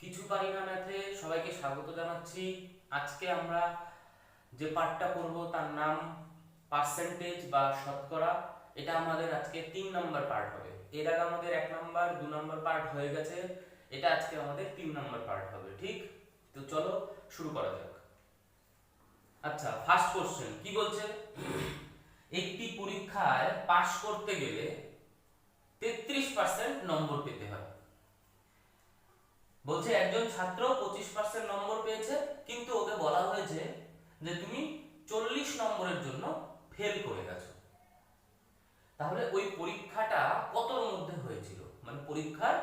কিছু পারি না ম্যাথে সবাইকে স্বাগত জানাচ্ছি। আজকে আমরা যে পার্টটা করব তার নাম পার্সেন্টেজ বা শতকরা। এটা আমাদের আজকে 3 নাম্বার পার্ট হবে। এর আগে আমাদের 1 নাম্বার 2 নাম্বার পার্ট হয়ে গেছে, এটা আজকে আমাদের 3 নাম্বার পার্ট হবে। ঠিক, তো চলো শুরু করা যাক। আচ্ছা, ফার্স্ট কোশ্চেন কি বলছে, একটি পরীক্ষায় পাশ করতে গেলে 33% নম্বর পেতে হয়। বলছে একজন ছাত্র 25% নম্বর পেয়েছে, কিন্তু ওকে বলা হয়েছে যে তুমি 40 নম্বরের জন্য ফেল করে গেছো। তাহলে ওই পরীক্ষাটা কতর মধ্যে হয়েছিল, মানে পরীক্ষার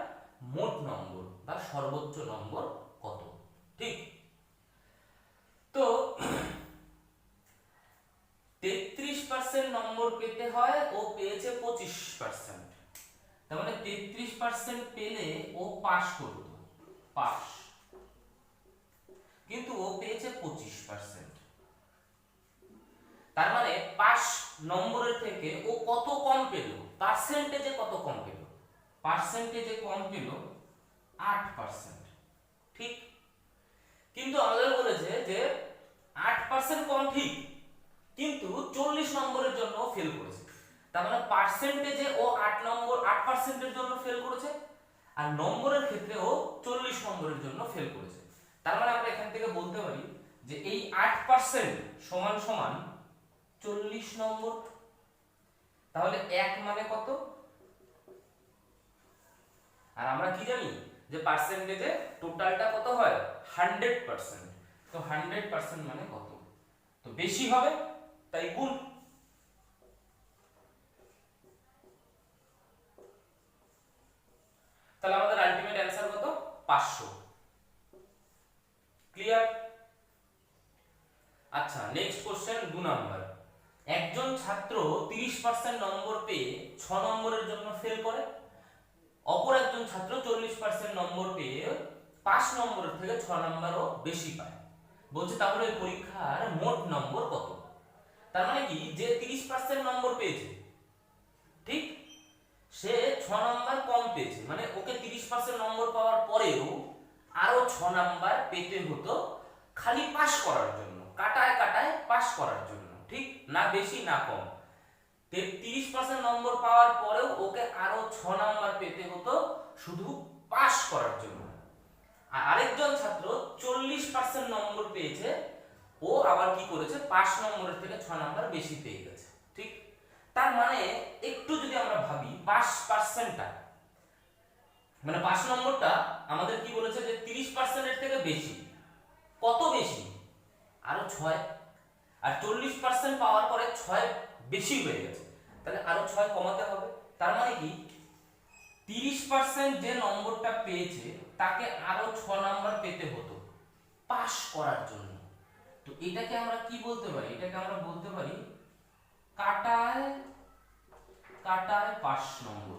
মোট নম্বর বা সর্বোচ্চ নম্বর কত। ঠিক, তো 33% নম্বর পেতে হয়, ও পেয়েছে 25%। তার মানে 33% পেলে ও পাস করতো, পাস, কিন্তু ও পেয়েছে 25%। তার মানে পাস নম্বরের থেকে ও কত কম পেল, পার্সেন্টেজে কত কম পেল, পার্সেন্টেজে কম পেল 8%। ঠিক, কিন্তু আমাদের বলেছে যে 8% কম ঠিক, কিন্তু 40 নম্বরের জন্য ফেল করেছে। তার মানে পার্সেন্টেজে ও 8%-এর জন্য ফেল করেছে, আর নম্বরের ক্ষেত্রে ও 40 নম্বরের জন্য ফেল করেছে। তার মানে আমরা এখান থেকে বলতে পারি যে এই 8% সমান সমান 40 নম্বর। তাহলে 1 মানে কত, আর আমরা কি জানি যে পার্সেন্টেজে টোটালটা কত হয় 100%। তো 100% মানে কত, তো বেশি হবে, তাই গুণ। তাহলে আমাদের আলটিমেট অ্যান্সার কত, 500। ক্লিয়ার? আচ্ছা, নেক্সট কোশ্চেন 2 নাম্বার। একজন ছাত্র 30% নম্বর পেয়ে 6 নম্বরের জন্য ফেল করে, অপর একজন ছাত্র 40% নম্বর পেয়ে 5 নম্বরের থেকে 6 নম্বরও বেশি পায়। বলছে তাহলে এই পরীক্ষার মোট নম্বর কত। তার মানে কি, যে 30% নম্বর পেয়েছে, ঠিক, সে 6 নাম্বার কম পেয়েছে, মানে ওকে 30% নম্বর পাওয়ার পরেও আরো 6 নাম্বার পেতে হতো খালি পাস করার জন্য, কাটায় কাটায় পাস করার জন্য। ঠিক, না বেশি না কম। 30% নম্বর পাওয়ার পরেও ওকে আরো 6 নাম্বার পেতে হতো শুধু পাস করার জন্য। আর আরেকজন ছাত্র 40% নম্বর পেয়েছে, ও আবার কি করেছে, 5 নম্বরের থেকে 6 নাম্বার বেশি পেয়ে গেছে। ঠিক, তার মানে একটু যদি আমরা ভাবি 5%টা, মানে 5 নম্বরটা আমাদের কি বলেছে যে 30% এর থেকে বেশি, কত বেশি, আরো 6। আর 40% পাওয়ার পরে 6 বেশি হয়ে গেছে, তাহলে আরো 6 কমাতে হবে। তার মানে কি 30% যে নম্বরটা পেয়েছে তাকে আরো 6 নাম্বার পেতে হতো পাস করার জন্য। তো এটাকে আমরা কি বলতে পারি, এটাকে আমরা বলতে পারি কাটায় কাটায় 5 নম্বর,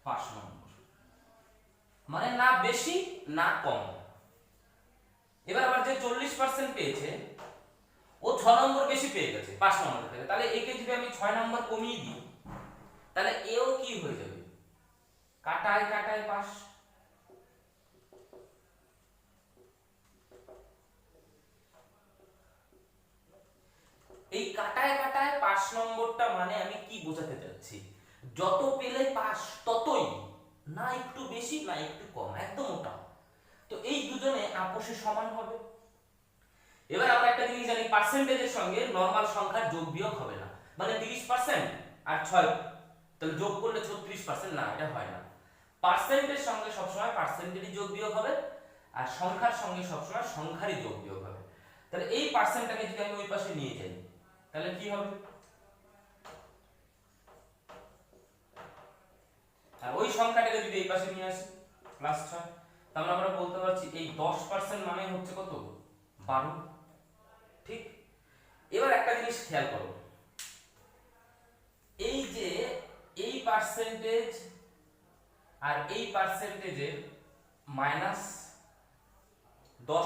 5 নম্বর মানে না বেশি না কম। এবার আবার যে 40% পেয়েছে, ও 6 নম্বর বেশি পেয়ে গেছে 5 নম্বর থেকে, তাহলে একে যদি আমি 6 নম্বর কমিয়ে দিই, তাহলে এও কি হয়ে যাবে, কাটায় কাটায় 5। এই কাটায় কাটায় 5 নম্বরটা মানে আমি কি বোঝাতে চাচ্ছি, যত পেলে পাস ততই, না একটু বেশি না একটু কম, একদম ওটা। তো এই দুজনে আপোষে সমান হবে। এবার আমরা একটা জিনিস জানি, পার্সেন্টেজের সঙ্গে নরমাল সংখ্যার যোগ বিয়োগ হবে না, মানে 30% আর 6 তাহলে যোগ করলে 36%, না এটা হয় না। পার্সেন্টের সঙ্গে সবসময় পার্সেন্টেরই যোগ বিয়োগ হবে, আর সংখ্যার সঙ্গে সবসময় সংখ্যারই যোগ বিয়োগ হবে। তাহলে এই পার্সেন্টটাকে যদি আমি ওই পাশে নিয়ে যাই, তাহলে কি হবে, আর ওই সংখ্যাটাকে যদি এই পাশে নিয়ে আসি +6, তাহলে আমরা বলতে পারছি এই 10% মানে হচ্ছে কত, 12। ঠিক, এবার একটা জিনিস খেয়াল করো, এই যে এই পার্সেন্টেজ আর এই পার্সেন্টেজের -10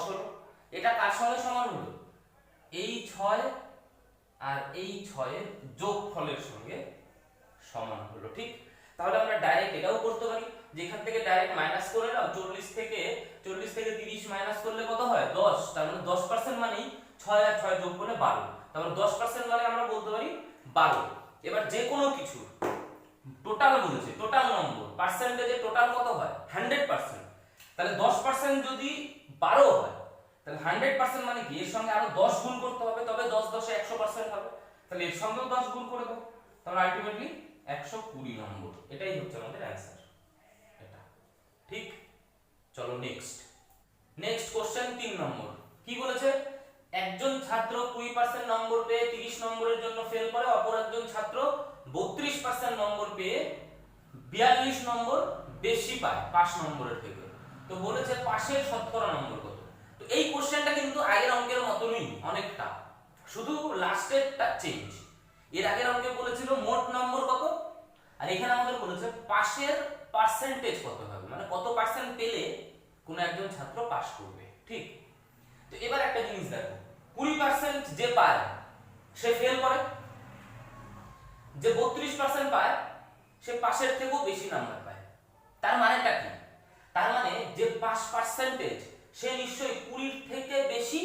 হলো, এটা কার সঙ্গে সমান হলো, এই 6 আর এই 6 এর যোগফলের সঙ্গে সমান হলো। ঠিক, তাহলে আমরা ডাইরেক্ট এটাও করতে পারি, যে এখান থেকে ডাইরেক্ট মাইনাস করে নাও, 40 থেকে 30 মাইনাস করলে কত হয় 10, তার মানে 10% মানেই 6 আর 6 যোগ করলে 12, তারপর 10% মানে আমরা বলতে পারি 12। এবার যে কোনো কিছু টোটাল বলেছে, টোটাল নম্বর পার্সেন্টেজে টোটাল কত হয় 100%, তাহলে 10% যদি 12 হয় তাহলে 100% মানে কি এর সঙ্গে আরো 10 গুণ করতে হবে, তবে 10 10 এ 100% হবে, তাহলে এর সঙ্গেও 10 গুণ করে দাও, তাহলে আলটিমেটলি 120 নম্বর। এটাই হচ্ছে আমাদের অ্যানসার, এটা ঠিক। চলো নেক্সট কোশ্চেন 3 নম্বর কি বলেছে, একজন ছাত্র 20% নম্বর পেয়ে 30 নম্বরের জন্য ফেল করে, অপর একজন ছাত্র 32% নম্বর পেয়ে 42 নম্বর বেশি পায় 5 নম্বরের থেকে। তো বলেছে পাশের শতকরা নম্বর কত। তো এই কোশ্চেনটা কিন্তু আগের অঙ্কের মতনই অনেকটা, শুধু লাস্টেরটা চেঞ্জ। এর আগের অঙ্কে বলেছিল মোট নম্বর কত, আর এখানে আমাদের বলেছে পাশের পার্সেন্টেজ কত হবে, মানে কত পার্সেন্ট পেলে কোন একজন ছাত্র পাস করবে, ঠিক। তো এবার একটা জিনিস দেখো, 20% যে পায় সে ফেল করে, যে 32% পায় সে পাশের থেকেও বেশি নাম্বার পায়। তার মানেটা কি, তার মানে যে পাস পার্সেন্টেজ সে নিশ্চয়ই 20 থেকে বেশি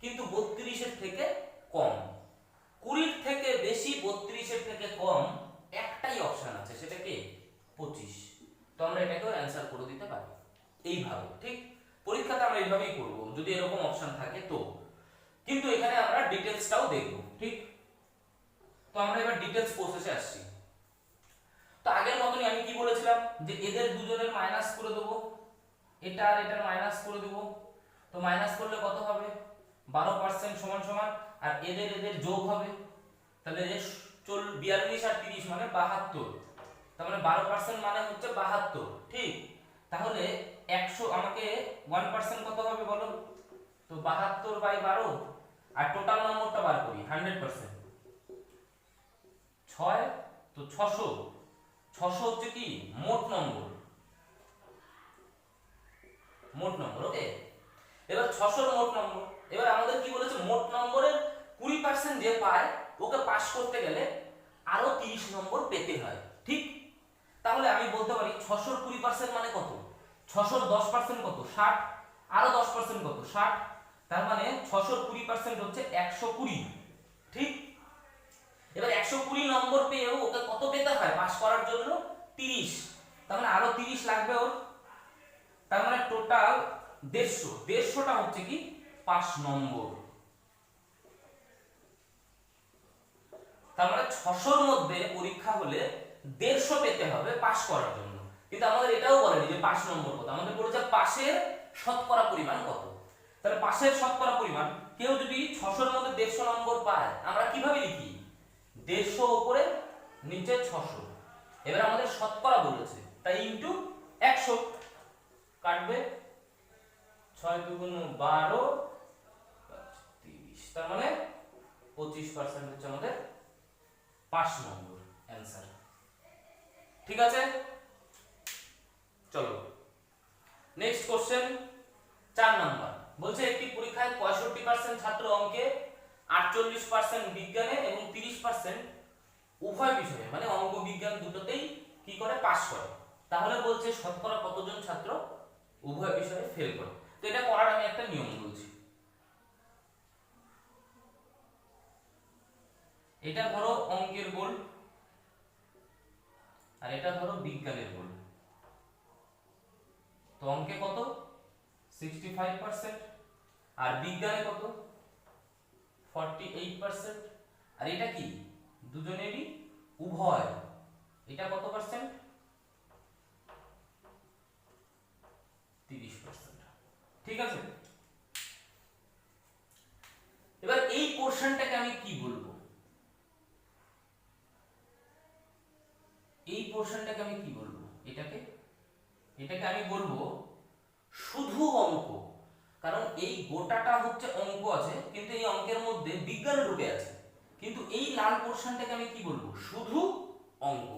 কিন্তু 32 এর থেকে কম। 20 থেকে বেশি 32 এর থেকে কম একটাই অপশন আছে, সেটা কি 25। তো আমরা এটাকেও অ্যানসার করে দিতে পারি এইভাবে, ঠিক। পরীক্ষাতে আমরা এইভাবেই করব যদি এরকম অপশন থাকে তো, কিন্তু এখানে আমরা ডিটেইলসটাও দেখব, ঠিক। তো আমরা এবার ডিটেইলস প্রসেসে আসছি। তো আগের মতই আমি কি বলেছিলাম যে এদের দুজনের মাইনাস করে দেব, এটা আর এটার মাইনাস করে দেব। তো মাইনাস করলে কত হবে 12% সমান সমান, আর এদের যোগ হবে, তাহলে 42 আর 30 মানে 72, তার মানে 12% মানে হচ্ছে 72, ঠিক। তাহলে 100 আমাকে 1% কত হবে বলো, তো 72/12, আর টোটাল নম্বরটা বার করি 100%, 6 তো 600 হচ্ছে কি মোট নম্বর, ওকে। এবার 600 মোট নম্বর, এবার আমাদের কি বলেছে মোট নম্বরের 20% যে পায় ওকে পাস করতে গেলে আরো 30 নম্বর পেতে হয়, ঠিক। তাহলে আমি বলতে পারি 600 20% মানে কত, 600 10% কত 60, আরো 10% কত 60, তার মানে 600 20% হচ্ছে 120, ঠিক। এবার 120 নম্বর পেয়েও ওকে কত পেতে হয় পাস করার জন্য 30, তার মানে আরো 30 লাগবে ওর, তার মানে টোটাল 150টা হচ্ছে কি 5 নম্বর। তার মানে 600-র মধ্যে পরীক্ষা হলে 150 পেতে হবে পাস করার জন্য, কিন্তু আমাদের এটাও বলেনি যে 5 নম্বর কত, আমাদের বলেছে পাশের শতকরা পরিমাণ কত। তাহলে পাশের শতকরা পরিমাণ, কেউ যদি 600-র মধ্যে 150 নম্বর পায় আমরা কিভাবে লিখি 150 উপরে নিচে 600, এবার আমাদের শতকরা বলেছে তাই ইনটু 100 কাটবে, 6 দুগুণ 12 30, তার মানে 25% হচ্ছে আমাদের 5 নম্বর অ্যানসার, ঠিক আছে। চলো নেক্সট কোশ্চেন 4 নাম্বার বলছে একটি পরীক্ষায় 65% ছাত্র অঙ্কে, 48% বিজ্ঞানে এবং 30% উভয় বিষয়ে মানে অঙ্ক বিজ্ঞান দুটোতেই কি করে পাস করে, তাহলে বলছে শতকরা কতজন ছাত্র উভয় বিষয়ে ফেল করে। তো এটা করার আমি একটা নিয়ম বলছি, এটা ধরো অঙ্কের গোল আর এটা ধরো বিজ্ঞানের গোল। তো অঙ্কে কত 65% আর বিজ্ঞানে কত 48%, আর এটা কি দুজনেরই উভয়, এটা কত পার্সেন্ট 30%, ঠিক আছে। এবার এই পোরশনটাকে আমি কি বলবো, এটাকে আমি বলবো শুধু অঙ্ক, কারণ এই গোটাটা হচ্ছে অঙ্ক আছে কিন্তু এই অঙ্কের মধ্যে বিজ্ঞান ঢুকে আছে, কিন্তু এই লাল পোরশনটাকে আমি কি বলবো শুধু অঙ্ক।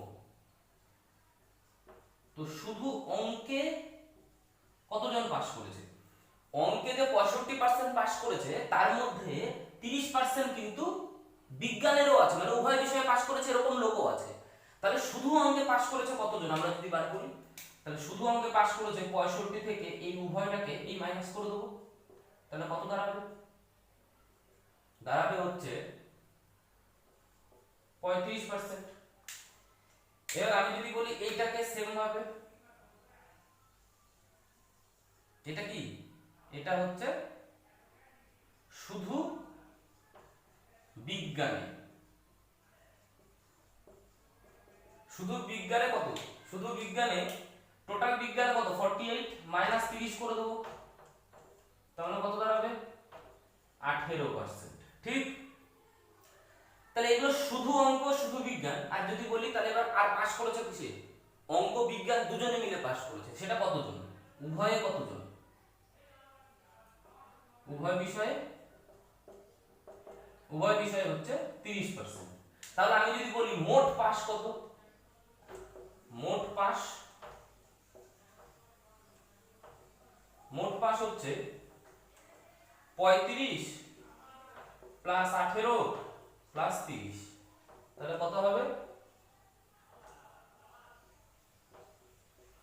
তো শুধু অঙ্কে কতজন পাস করেছে, অঙ্কে যে 65% পাস করেছে তার মধ্যে 30% কিন্তু বিজ্ঞানেরও আছে, মানে উভয় বিষয়ে পাস করেছে এরকম লোকও আছে। তাহলে শুধু অঙ্কে পাস করেছে কতজন আমরা যদি বার করি, তাহলে শুধু অঙ্কে পাস করেছে 65 থেকে এই উভয়টাকে এই মাইনাস করে দেবো, তাহলে কত দাঁড়াবে? দাঁড়াবে হচ্ছে 35%। এবার আমি যদি বলি এইটাকে সেম ভাবে, এটা কি, এটা হচ্ছে শুধু বিজ্ঞানে, শুধু বিজ্ঞানে কত, শুধু বিজ্ঞানে টোটাল বিজ্ঞানে কত 48 মাইনাস 30 করে দেবো, তাহলে কত দাঁড়াবে 18%। ঠিক, তাহলে এগুলো শুধু অঙ্ক শুধু বিজ্ঞান। আর যদি বলি তাহলে এবার আর পাস করেছে কিসে, অঙ্ক বিজ্ঞান দুজনে মিলে পাস করেছে, সেটা কতজন, উভয়ে কতজন, উভয় বিষয়ে হচ্ছে 30%। তাহলে আমি যদি বলি মোট পাস কত, মোট পাস হচ্ছে 35 প্লাস 18 প্লাস 30, তাহলে কত হবে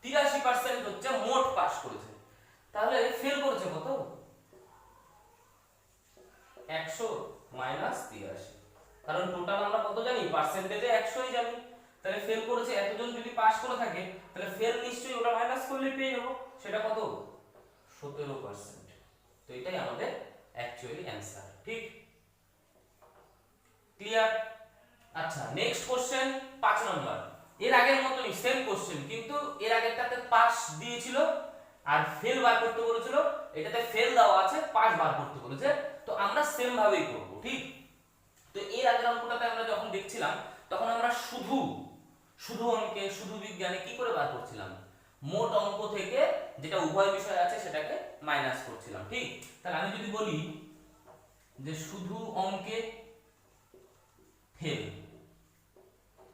83% হচ্ছে মোট পাস করেছে। তাহলে ফেল করেছে কত, 100 মাইনাস 83, কারণ টোটাল আমরা কত জানি, পার্সেন্টেজে 100ই জানি। তাহলে ফেল করেছে এতজন, যদি পাস করে থাকে তাহলে ফেল নিশ্চয়ই ওটা মাইনাস করলে পেয়ে যাবো, সেটা কত 17%। তো এটাই আমাদের অ্যাকচুয়ালি অ্যানসার। ঠিক, ক্লিয়ার? আচ্ছা, নেক্সট কোশ্চেন 5 নম্বর। এর আগের মতই সেম কোশ্চেন, কিন্তু এর আগেরটাতে পাস দিয়েছিল আর ফেল বার করতে বলেছিল, এটাতে ফেল দেওয়া আছে, পাস বার করতে বলেছে। তো আমরা সেম ভাবেই করব। ঠিক, তো এর আগের অঙ্কটাতে আমরা যখন দেখছিলাম তখন আমরা শুধু অঙ্কে শুধু বিজ্ঞানে কি করে বার করছিলাম, মোট অঙ্ক থেকে যেটা উভয় বিষয় আছে সেটাকে মাইনাস করছিলাম। ঠিক, তাহলে আমি যদি বলি যে শুধু অঙ্কে ফেল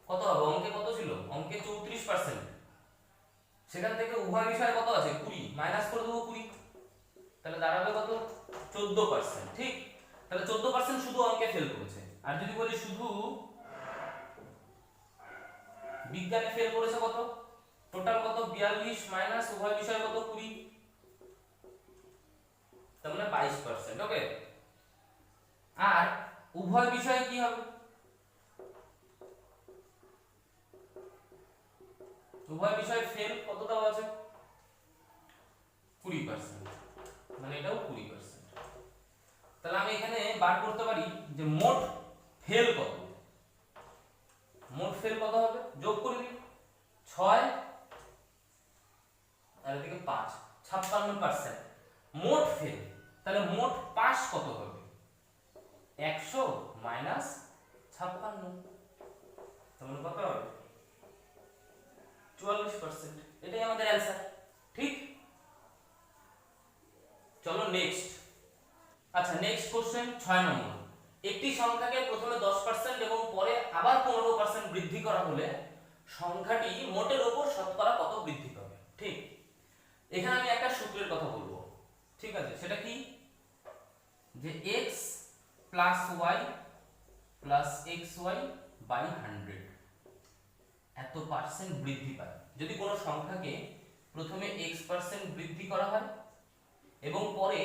কত হবে, অঙ্কে কত ছিল, অঙ্কে 34%, সেখান থেকে উভয় বিষয় কত আছে 20, মাইনাস করে দেবো 20, তাহলে দাঁড়াবে কত 14%। ঠিক, তাহলে 14% শুধু অঙ্কে ফেল করেছে। আর যদি বলি শুধু বিজ্ঞানে ফেল করেছে কত, টোটাল কত 42 মাইনাস উভয় বিষয় কত 20, তার মানে 22%। ওকে, আর উভয় বিষয়ে কি হবে, উভয় বিষয়ে ফেল কত দেওয়া আছে 20%, মানে এটাও 20%। তাহলে আমি এখানে বার করতে পারি যে মোট ফেল কত, মোট ফেল কত হবে, যোগ করে দিই 6 আর এদিকে 5, 56% মোট ফেল। তাহলে মোট পাস কত হবে 100 মাইনাস 56, তাহলে কত হবে 44%। এটাই আমাদের অ্যানসার। ঠিক, চলো নেক্সট। আচ্ছা, নেক্সট কোশ্চেন 6 নম্বর। একটি সংখ্যাকে প্রথমে 10% এবং পরে আবার 15% বৃদ্ধি করা হলে সংখ্যাটি মোটের উপর শতকরা কত বৃদ্ধি পাবে। ঠিক, এখানে আমি একটা সূত্রের কথা বলবো। ঠিক আছে, সেটা কি, যে x plus y plus xy by 100 এত পার্সেন্ট বৃদ্ধি পায়। যদি কোনো সংখ্যাকে প্রথমে x% বৃদ্ধি করা হয় এবং পরে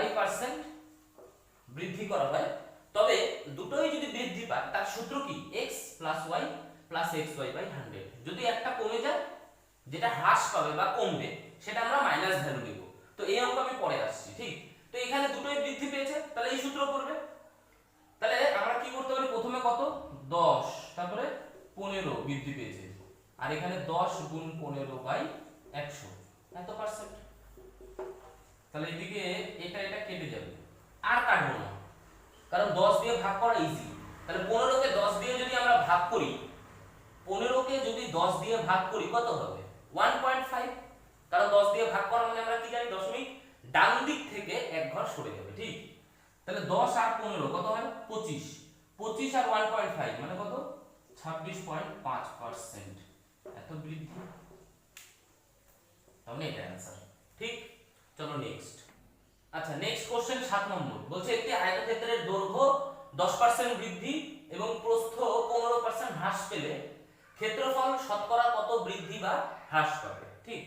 y% বৃদ্ধি করা হয়, তবে দুটোই যদি বৃদ্ধি পায় তার সূত্র কি, x plus y plus xy by 100। যদি একটা কমে যায়, যেটা হ্রাস পাবে বা কমবে, সেটা আমরা মাইনাস ভ্যালু দেব। তো এই অঙ্ক আমি পরে আসছি। ঠিক, তো এখানে দুটোই বৃদ্ধি পেয়েছে, তাহলে এই সূত্র করবে। তাহলে আমরা কি করতে পারি, প্রথমে কত 10, তারপরে 15 বৃদ্ধি পেয়েছে, আর এখানে 10 গুণ 15 বাই 100 এত পার্সেন্ট। তাহলে এদিকে এটা কেটে যাবে, আর কাটবো না, কারণ 10 দিয়ে ভাগ করা ইজি। তাহলে 15 কে 10 দিয়ে যদি আমরা ভাগ করি, 15 কে যদি 10 দিয়ে ভাগ করি কত হবে 1.5, কারণ 10 দিয়ে ভাগ করা মানে আমরা কি জানি, দশমিক ডান দিক থেকে এক ঘর সরে যাবে। ঠিক, তাহলে 10 আর 15 কত হয় 25, 25 আর 1.5 মানে কত 26.5% এত বৃদ্ধি। তাহলে এটা অ্যানসার। ঠিক, চলো নেক্সট। আচ্ছা, নেক্সট কোশ্চেন 7 নম্বর। বলছে একটি আয়তক্ষেত্রের দৈর্ঘ্য 10% বৃদ্ধি এবং প্রস্থ 15% হ্রাস পেলে ক্ষেত্রফল শতকরা কত বৃদ্ধি বা হ্রাস পাবে। ঠিক ঠিক।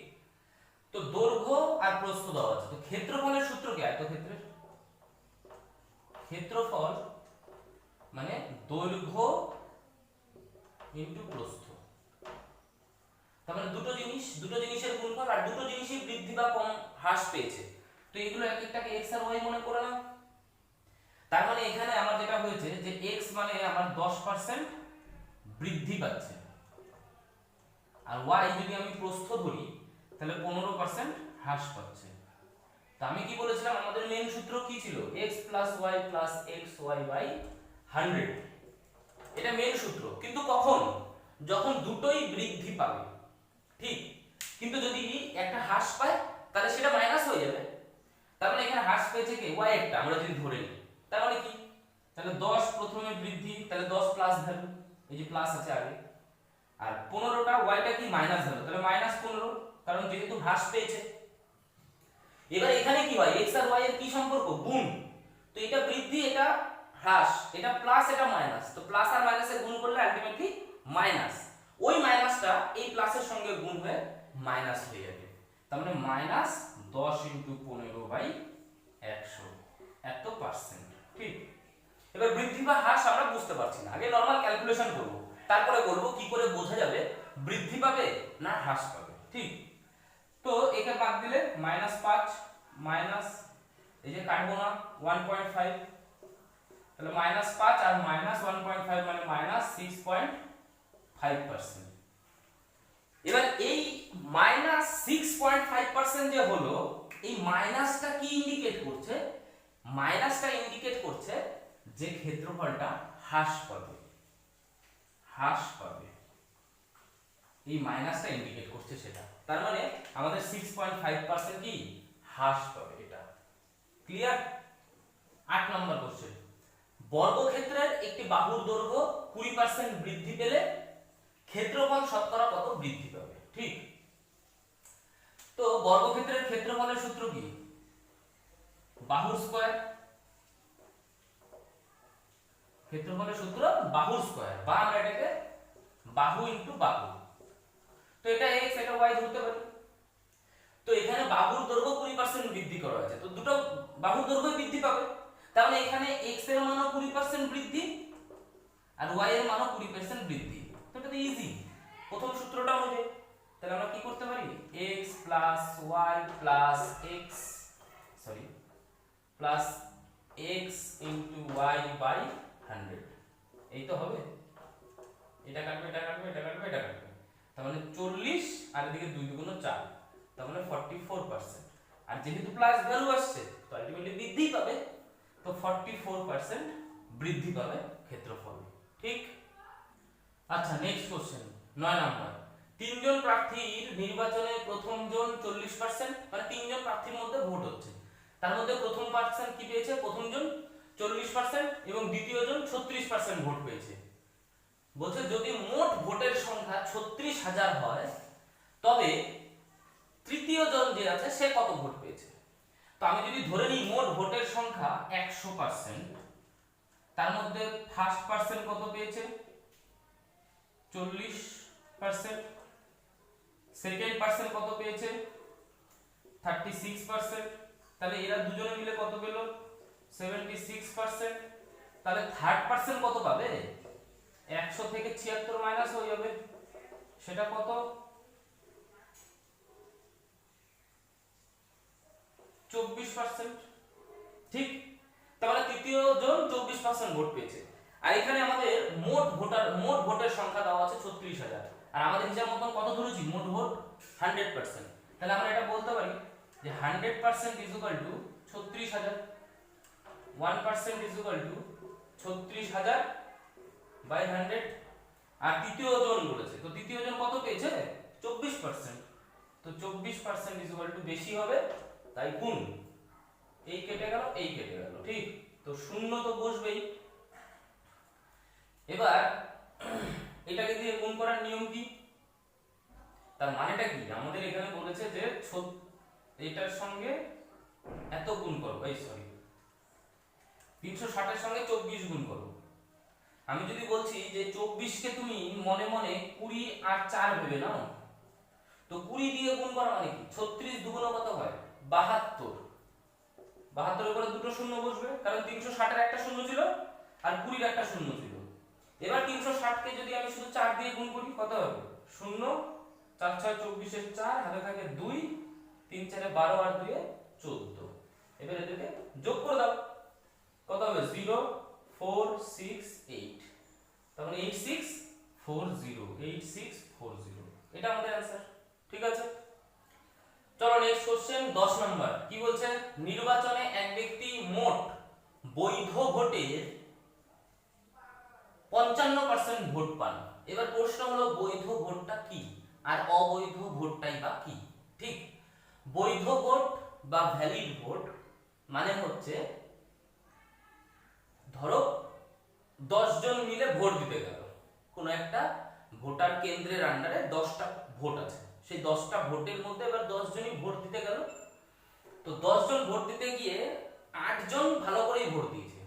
তো দৈর্ঘ্য আর প্রস্থ দেওয়া আছে, তো ক্ষেত্রফলের সূত্র কি? আয়তক্ষেত্রের ক্ষেত্রফল মানে দৈর্ঘ্য ইনটু প্রস্থ। তার মানে দুটো জিনিসের গুণফল, আর দুটো জিনিসই বৃদ্ধি বা কম হ্রাস পেয়েছে, তো এগুলো এক একটাকে x আর y মনে করে না। তার মানে এখানে আমার যেটা হয়েছে যে x মানে আমার 10% বৃদ্ধি পাচ্ছে, আর y যদি আমি প্রস্থ ধরি তাহলে 15% হ্রাস পাচ্ছে। তো আমি কি বলেছিলাম, আমাদের মেইন সূত্র কি ছিল? x + y + xy / 100, এটা মেইন সূত্র। কিন্তু কখন? যখন দুটোই বৃদ্ধি পাবে, ঠিক। কিন্তু যদি একটা হ্রাস পায় তাহলে সেটা মাইনাস হয়ে যাবে। তার মানে এখানে হ্রাস পেয়েছে কি? y একটা, আমরা যদি ধরে নিই, তার মানে কি? তাহলে 10 প্রথমে বৃদ্ধি, তাহলে 10 প্লাস ভ্যালু, এই যে প্লাস আছে আগে, আর 15টা ওয়াইটা কি মাইনাস ভ্যালু, তাহলে -15, কারণ যেহেতু হ্রাস পেয়েছে। এবার এখানে কি হয়? x আর y এর কি সম্পর্ক? গুণ। তো এটা বৃদ্ধি, এটা হ্রাস, এটা প্লাস, এটা মাইনাস, তো প্লাস আর মাইনাসে গুণ করলে আলটিমেটলি মাইনাস, ওই মাইনাসটা এই প্লাসের সঙ্গে গুণ হয়ে মাইনাস হয়ে যাবে। তার মানে -10 × 15/100 এত পার্সেন্ট, ঠিক। এবার বৃদ্ধি বা হ্রাস আমরা বুঝতে পারছি না, আগে নরমাল ক্যালকুলেশন করব, তারপরে বলবো কি করে বোঝা যাবে বৃদ্ধি পাবে না হ্রাস পাবে, ঠিক। তো একে বাদ দিলে -5 মাইনাস, এই যে কাটবো না, 1.5, তাহলে -5 আর -1.5 মানে -6.5%। এবার এই -6.5% যে হলো, এই মাইনাসটা কি ইন্ডিকেট করছে? মাইনাসটা ইন্ডিকেট করছে যে ক্ষেত্রফলটা হ্রাস পাবে, এই মাইনাসটা ইন্ডিকেট করছে সেটা। তার মানে আমাদের 6.5% কি হ্রাস পাবে, এটা ক্লিয়ার। 8 নম্বর কোশ্চেন, বর্গক্ষেত্রের একটি বাহুর দৈর্ঘ্য 20% বৃদ্ধি পেলে ক্ষেত্রফল শতকরা কত বৃদ্ধি পাবে, ঠিক। তো বর্গক্ষেত্রের ক্ষেত্রফলের সূত্র কি? বাহুর স্কয়ার, ক্ষেত্রফলের সূত্র বাহুর স্কয়ার, বা আমরা এটাকে বাহু ইনটু বাহু। তো এটা x, এটা y ধরতে পারি। তো এখানে বাহুর দৈর্ঘ্য 20% বৃদ্ধি করা হয়েছে, তো দুটো বাহুর দৈর্ঘ্য বৃদ্ধি পাবে। তার মানে এখানে x এর মানও 20% বৃদ্ধি আর y এর মানও 20% বৃদ্ধি। তো এটা তো ইজি, প্রথম সূত্রটা অনুযায়ী। তাহলে আমরা কি করতে পারি? x + y + x × y/100, এই তো হবে। এটা কাটবে, এটা কাটবে, এটা কাটবে, এটা কাটবে, তার মানে 40, আর এদিকে 2 × 2 = 4, তার মানে 44%। আর যেহেতু প্লাস ভ্যালু আসছে তো আলটিমেটলি বৃদ্ধি পাবে, তো 44% বৃদ্ধি পাবে ক্ষেত্রফল, ঠিক। আচ্ছা, নেক্সট কোশ্চেন 9 নাম্বার। তিনজন প্রার্থীর নির্বাচনে প্রথম জন 40%, মানে তিনজন প্রার্থীর মধ্যে ভোট হচ্ছে, তার মধ্যে প্রথম পার্সন কি পেয়েছে? প্রথম জন 40% এবং দ্বিতীয় জন 36% ভোট পেয়েছে। বলছে যদি মোট ভোটের সংখ্যা 36,000 হয় তবে তৃতীয় জন যে আছে সে কত ভোট পেয়েছে? তো আমি যদি ধরে নিই মোট ভোটের সংখ্যা 100%, তার মধ্যে ফার্স্ট পার্সন কত পেয়েছে? 40%, সেকেন্ড পার্সন কত পেয়েছে? 36%, তাহলে এরা দুজনে মিলে কত পেল? 76%। তাহলে থার্ড পার্সন কত পাবে? 100 থেকে 76 মাইনাস হয়ে যাবে, সেটা কত? 24%, ঠিক। তাহলে তৃতীয় জন 24% ভোট পেয়েছে, আর এখানে আমাদের মোট ভোটের সংখ্যা দেওয়া আছে 36,000, আর আমাদের হিসাব মতন কত ধরেছি? মোট ভোট 100%। তাহলে আমরা এটা বলতে পারি যে 100% = 36,000, 1% = 36,000/100। আর তৃতীয় জন বলেছে, তো তৃতীয় জন কত পেয়েছে? 24%, তো 24% = বেশি হবে, তাই গুণ, এই কেটে গেল, এই কেটে গেল, ঠিক। তো শূন্য তো বসবেই। এবার এটাকে দিয়ে গুণ করার নিয়ম কি? তার মানেটা কি? আমাদের এখানে বলেছে যে এটার সঙ্গে এত গুণ করো, 360 এর সঙ্গে 24 গুণ করো। আমি যদি বলছি যে 24 কে তুমি মনে মনে 20 আর 4 ভেবে নাও, তো তো 20 দিয়ে গুণ করা মানে কি 36 দুগুণ কত হয় 72। 72 এর উপরে দুটো শূন্য বসবে, কারণ 360 এর একটা শূন্য ছিল আর 20 এর একটা শূন্য ছিল। এবার 360 কে যদি আমি শুধু 4 দিয়ে গুণ করি কত হবে 0, 4 6 24 এর 4 হাতে থাকে 2, 3 4 এ 12 আর 2 এ 14। এবার এটাকে যোগ করে দাও কত হবে 0 4 6 8, তার মানে 8640 এটা আমাদের অ্যানসার। ঠিক আছে, চলো নেক্সট কোশ্চেন 10 নাম্বার কি বলছে, নির্বাচনে এক ব্যক্তি মোট বৈধ ভোটের 55% ভোট পান। এবার প্রশ্ন হলো বৈধ ভোটটা কি আর অবৈধ ভোটটাই বা কি। ঠিক, বৈধ ভোট বা ভ্যালিড ভোট মানে হচ্ছে ধরো 10 জন মিলে ভোট দিতে গেল, কোন একটা ভোটার কেন্দ্রের আন্ডারে 10টা ভোট আছে, সেই 10টা ভোটের মধ্যে এবার 10 জনই ভোট দিতে গেল। তো 10 জন ভোট দিতে গিয়ে 8 জন ভালো করেই ভোট দিয়েছে,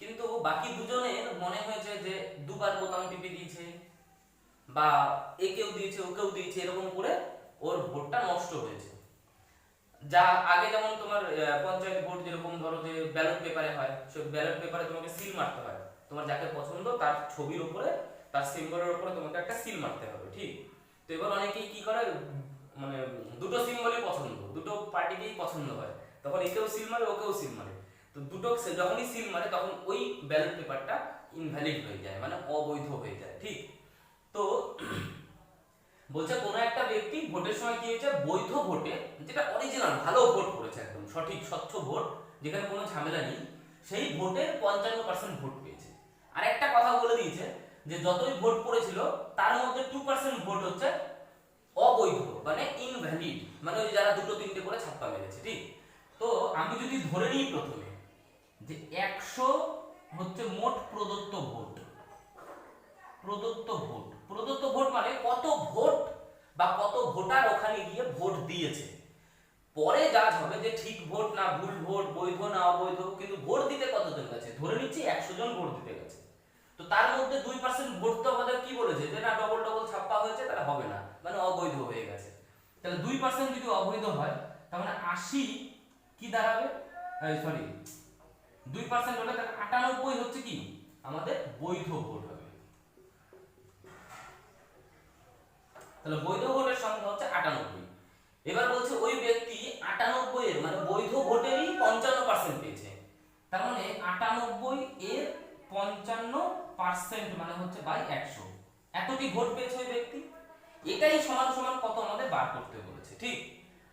কিন্তু বাকি দুজনের মনে হয়েছে যে দুবার বোতাম টিপে দিয়েছে বা একেও দিয়েছে ওকেও দিয়েছে, এরকম করে ওর ভোটটা নষ্ট হয়েছে। যা আগে যেমন তোমার পঞ্চায়েত ভোট যেরকম ধরো যে ব্যালট পেপারে হয়, সেই ব্যালট পেপারে তোমাকে সিল মারতে হয়, তোমার যাকে পছন্দ তার ছবির উপরে তার সিম্বলের উপরে তোমাকে একটা সিল মারতে হবে। ঠিক, তো এবার অনেকেই কি করে মানে দুটো সিম্বলই পছন্দ, দুটো পার্টিকেই পছন্দ হয়, তখন একেও সিল মারে ওকেও সিল মারে। তো দুটো যখনই সিল মারে তখন ওই ব্যালট পেপারটা ইনভ্যালিড হয়ে যায়, মানে অবৈধ হয়ে যায়। ঠিক, তো বলছে কোন একটা ব্যক্তি ভোটের সময় কি হয়েছে বৈধ ভোটে, যেটা অরিজিনাল ভালো ভোট করেছে, একদম সঠিক স্বচ্ছ ভোট যেখানে কোনো ঝামেলা নেই, সেই ভোটের 55% ভোট পেয়েছে। আর একটা কথা বলে দিয়েছে যে যতই ভোট পড়েছিল তার মধ্যে 2% ভোট হচ্ছে অবৈধ, মানে ইনভ্যালিড, মানে ওই যারা দুটো তিনটে করে ছাপ্পা মেরেছে। ঠিক, তো আমি যদি ধরে নিই প্রথমে যে 100 হচ্ছে মোট প্রদত্ত ভোট, প্রদত্ত ভোট, প্রদত্ত ভোট মানে কত ভোট বা কত ভোটার ওখানে গিয়ে ভোট দিয়েছে। পরে জাজ হবে যে ঠিক ভোট না ভুল ভোট, বৈধ না অবৈধ, কিন্তু ভোট দিতে কতজন গেছে, ধরে নিচ্ছি 100 জন ভোট দিতে গেছে। তো তার মধ্যে 2% ভোট তো আমাদের কি বলেছে যে না ডবল ডবল ছাপ্পা হয়েছে, তাহলে হবে না, মানে অবৈধ হয়ে গেছে। তাহলে 2% যদি অবৈধ হয় তার মানে 80 কি দাঁড়াবে, সরি 2% হলে তাহলে 98 হচ্ছে কি আমাদের বৈধ ভোট হবে। তাহলে বৈধ ভোটের সংখ্যা হচ্ছে 98। এবার বলছে ওই ব্যক্তি 98 এর মানে বৈধ ভোটেরই 55% পেয়েছে, তার মানে 98 এর 55% মানে হচ্ছে বাই 100, এতটি ভোট পেয়েছে ওই ব্যক্তি। এটাই সমান সমান কত আমাদের বার করতে বলেছে। ঠিক,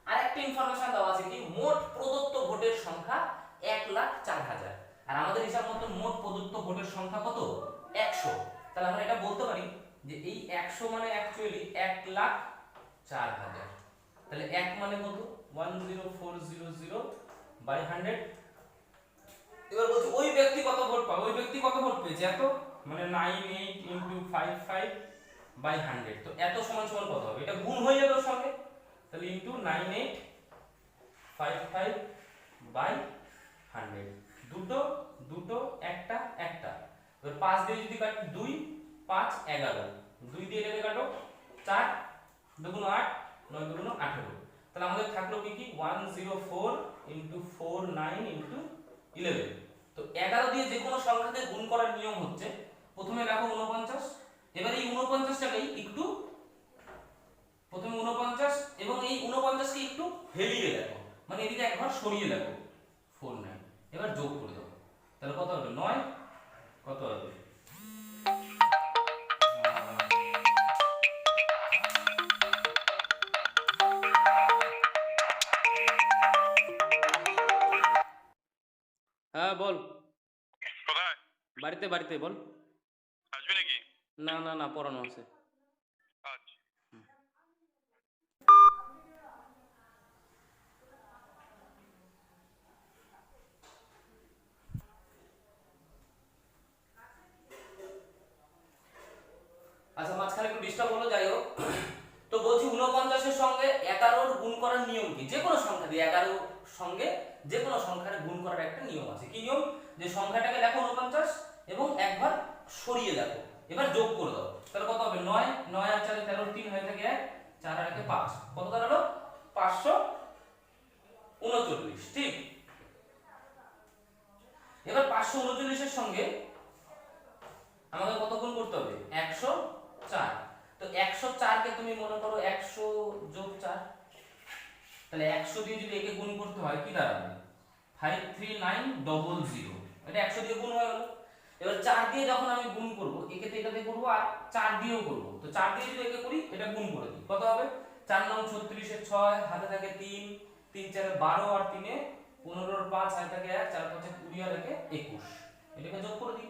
আর একটা ইনফরমেশন দেওয়া আছে কি মোট প্রদত্ত ভোটের সংখ্যা 1,04,000, আর আমাদের হিসাব মতো মোট প্রদত্ত ভোটের সংখ্যা কত 100। তাহলে আমরা এটা বলতে পারি যে এই 100 মানে অ্যাকচুয়ালি 1,04,000। তাহলে 1 মানে কত 10400 বাই 100। এবার বলছি ওই ব্যক্তি কত ভোট পাবে, ওই ব্যক্তি কত ভোট পেয়েছে এত, মানে 98 ইনটু 55 বাই 100। তো এত সমান সমান কত হবে, এটা গুণ হয়ে যাবে ওর সঙ্গে, তাহলে ইনটু 9855 বাই 100, দুটো দুটো একটা একটা। এবার 5 দিয়ে যদি কাটি 2 5 11, 2 দিয়ে এটাকে কাটো 4 দুগুণ 8 9 দুগুণ 18, তাহলে আমাদের থাকলো কি কি 104 ইনটু 49 ইনটু 11। তো 11 দিয়ে যে কোনো সংখ্যাকে গুণ করার নিয়ম হচ্ছে প্রথমে লেখো 49, এবার এই 49টাকেই একটু প্রথমে 49 এবং এই 49 কে একটু হেলিয়ে লেখো, মানে এদিকে একবার সরিয়ে লেখো 49, এবার যোগ করে দাও, তাহলে কত হবে 9, কত হবে হ্যাঁ বল, কোথায় বাড়িতে বাড়িতে বল। আসবি নাকি? না না না পড়ানো আছে। আচ্ছা আচ্ছা মাঝখানে একটু ডিস্টার্ব হলো, যাই হোক। তো বলছি 49 এর সঙ্গে 11 গুণ করার নিয়ম কি, যে কোনো সংখ্যা দিয়ে 11 সঙ্গে যে কোনো সংখ্যার গুণ করার একটা নিয়ম আছে। কি নিয়ম, যে সংখ্যাটাকে লেখো 49 এবং একবার সরিয়ে লেখো, এবার যোগ করে দাও, তাহলে কত হবে 9 9 আর 4 13 3 হয়ে থাকে 1 4 আর থাকে 5, কত দাঁড়ালো 539, ঠিক। এবার 539 এর সঙ্গে আমাকে কত গুণ করতে হবে 104, তো 104 কে তুমি মনে করো 100 যোগ 4, তাহলে 100 দিয়ে যদি একে গুণ করতে হয় কি দাঁড়াবে 53900, এটা 100 দিয়ে গুণ হয়ে গেল। এবার 4 দিয়ে যখন আমি গুণ করব একে তো এটাতে করব আর 4 দিয়েও করব, তো 4 দিয়ে যদি একে করি এটা গুণ করে দিই কত হবে 4 9 36 এর 6, হাতে থাকে 3, 3 4 12 আর 3 এ 15 এর 5, হাতে থাকে 1, 4 5 20 আর একে 21, এটাকে যোগ করে দিই,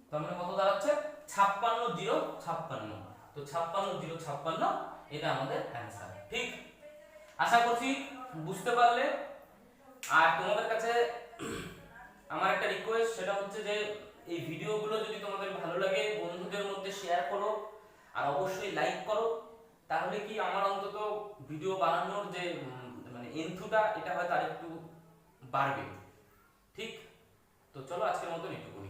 তার মানে কত দাঁড়াচ্ছে 56056, তো 56056 এটা আমাদের অ্যানসার, ঠিক। আশা করছি বুঝতে পারলে। আর তোমাদের কাছে আমার একটা রিকোয়েস্ট, সেটা হচ্ছে যে এই ভিডিওগুলো যদি তোমাদের ভালো লাগে বন্ধুদের মধ্যে শেয়ার করো আর অবশ্যই লাইক করো, তাহলে কি আমার অন্তত ভিডিও বানানোর যে মানে এন্থুটা এটা হয়তো আরেকটু বাড়বে, ঠিক। তো চলো আজকের মতো একটু করি।